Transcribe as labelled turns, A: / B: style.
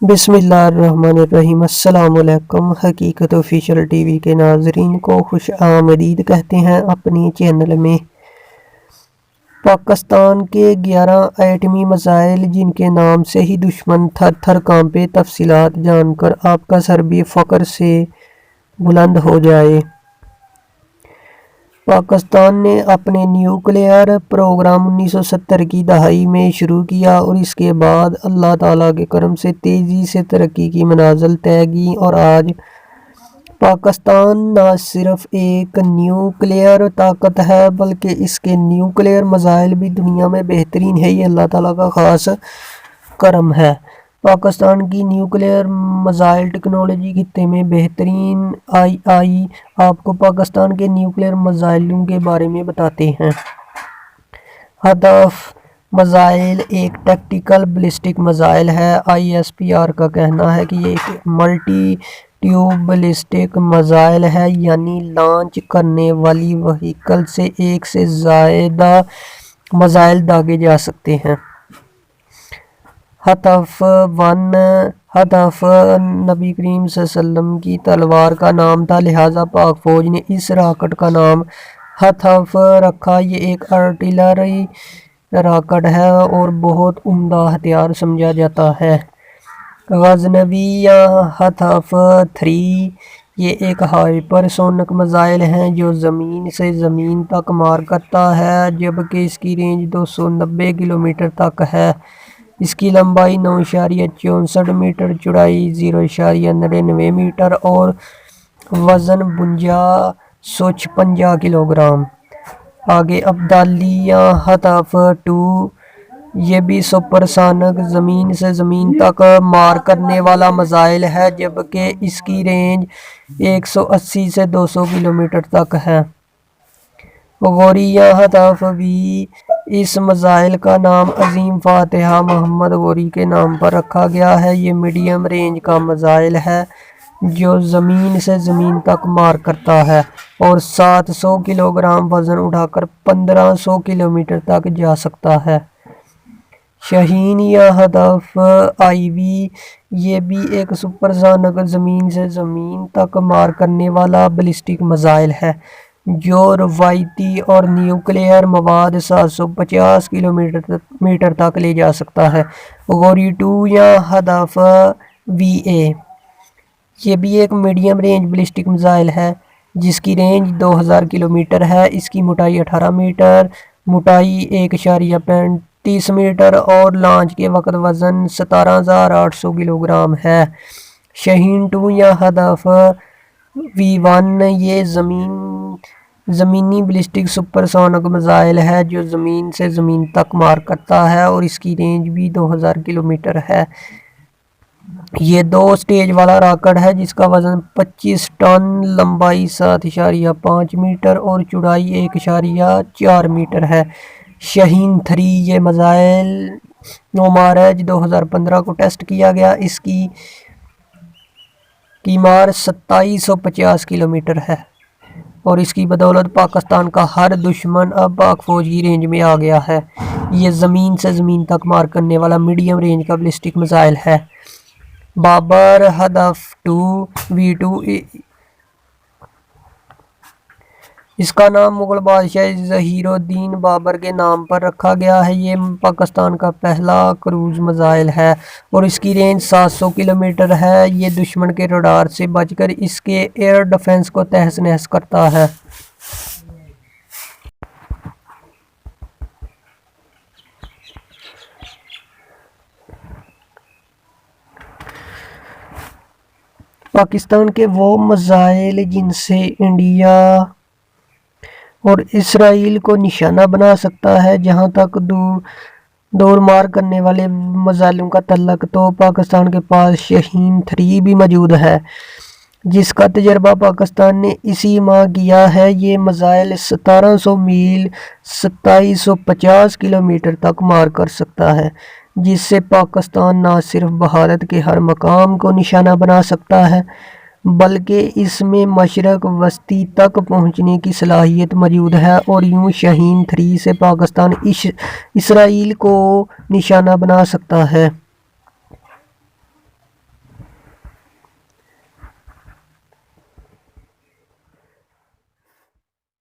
A: بسم اللہ الرحمن الرحیم۔ السلام علیکم۔ حقیقت آفیشل ٹی وی کے ناظرین کو خوش آمدید کہتے ہیں اپنی چینل میں۔ پاکستان کے 11 ایٹمی میزائل جن کے نام سے ہی دشمن تھر تھر کانپے، تفصیلات جان کر آپ کا سر بھی فخر سے بلند ہو جائے۔ پاکستان نے اپنے نیوکلیئر پروگرام 1970 کی دہائی میں شروع کیا اور اس کے بعد اللہ تعالیٰ کے کرم سے تیزی سے ترقی کی منازل طے کی، اور آج پاکستان نہ صرف ایک نیوکلیئر طاقت ہے بلکہ اس کے نیوکلیئر میزائل بھی دنیا میں بہترین ہے۔ یہ اللہ تعالیٰ کا خاص کرم ہے۔ پاکستان کی نیوکلیئر میزائل ٹیکنالوجی خطے میں بہترین آئی آپ کو پاکستان کے نیوکلیئر میزائلوں کے بارے میں بتاتے ہیں۔ ہدف میزائل ایک ٹیکٹیکل بیلسٹک میزائل ہے۔ ISPR کا کہنا ہے کہ یہ ایک ملٹی ٹیوب بیلسٹک میزائل ہے، یعنی لانچ کرنے والی وہیکل سے ایک سے زائدہ میزائل داغے جا سکتے ہیں۔ ہدف نبی کریم صلی اللہ علیہ وسلم کی تلوار کا نام تھا، لہٰذا پاک فوج نے اس راکٹ کا نام ہدف رکھا۔ یہ ایک آرٹلری راکٹ ہے اور بہت عمدہ ہتھیار سمجھا جاتا ہے۔ غزنوی یا ہدف 3 یہ ایک ہائپر سونک میزائل ہے جو زمین سے زمین تک مار کرتا ہے، جبکہ اس کی رینج 290 کلومیٹر تک ہے۔ اس کی لمبائی 9.64 میٹر، چوڑائی 0.99 میٹر اور وزن 5256 کلو گرام۔ آگے ابدالی یا ہدف 2 یہ بھی سپر سونک زمین سے زمین تک مار کرنے والا میزائل ہے، جبکہ اس کی رینج 180 سے 200 کلومیٹر تک ہے۔ غوری یا ہدف بھی اس میزائل کا نام عظیم فاتح محمد غوری کے نام پر رکھا گیا ہے۔ یہ میڈیم رینج کا میزائل ہے جو زمین سے زمین تک مار کرتا ہے اور 700 کلو گرام وزن اٹھا کر 1500 کلومیٹر تک جا سکتا ہے۔ شاہین یا ہدف IV یہ بھی ایک سپر سونک زمین سے زمین تک مار کرنے والا بیلسٹک میزائل ہے جو روایتی اور نیوکلیئر مواد 750 کلومیٹر تک لے جا سکتا ہے۔ غوری 2 یا ہدف VA یہ بھی ایک میڈیم رینج بیلسٹک میزائل ہے جس کی رینج 2000 کلومیٹر ہے۔ اس کی موٹائی 18 میٹر، موٹائی 1.35 میٹر اور لانچ کے وقت وزن 17800 کلو گرام ہے۔ شاہین 2 یا ہدف V1 یہ زمینی بیلسٹک سپر سونک میزائل ہے جو زمین سے زمین تک مار کرتا ہے اور اس کی رینج بھی 2000 کلومیٹر ہے۔ یہ 2 سٹیج والا راکٹ ہے جس کا وزن 25 ٹن، لمبائی 7.5 میٹر اور چوڑائی 1.4 میٹر ہے۔ شاہین 3 یہ میزائل 9 مارچ 2015 کو ٹیسٹ کیا گیا۔ اس کی مار 2750 کلومیٹر ہے اور اس کی بدولت پاکستان کا ہر دشمن اب پاک فوج کی رینج میں آ گیا ہے۔ یہ زمین سے زمین تک مار کرنے والا میڈیم رینج کا بیلسٹک میزائل ہے۔ بابر ہدف 2 V2 اس کا نام مغل بادشاہ ظہیر الدین بابر کے نام پر رکھا گیا ہے۔ یہ پاکستان کا پہلا کروز میزائل ہے اور اس کی رینج 700 کلومیٹر ہے۔ یہ دشمن کے راڈار سے بچ کر اس کے ایئر ڈیفنس کو تہس نہس کرتا ہے۔ پاکستان کے وہ میزائل جن سے انڈیا اور اسرائیل کو نشانہ بنا سکتا ہے۔ جہاں تک دور مار کرنے والے میزائلوں کا تعلق تو پاکستان کے پاس شاہین 3 بھی موجود ہے جس کا تجربہ پاکستان نے اسی ماہ کیا ہے۔ یہ میزائل 1700 میل 2750 کلومیٹر تک مار کر سکتا ہے، جس سے پاکستان نہ صرف بھارت کے ہر مقام کو نشانہ بنا سکتا ہے بلکہ اس میں مشرق وسطی تک پہنچنے کی صلاحیت موجود ہے، اور یوں شاہین 3 سے پاکستان اسرائیل کو نشانہ بنا سکتا ہے۔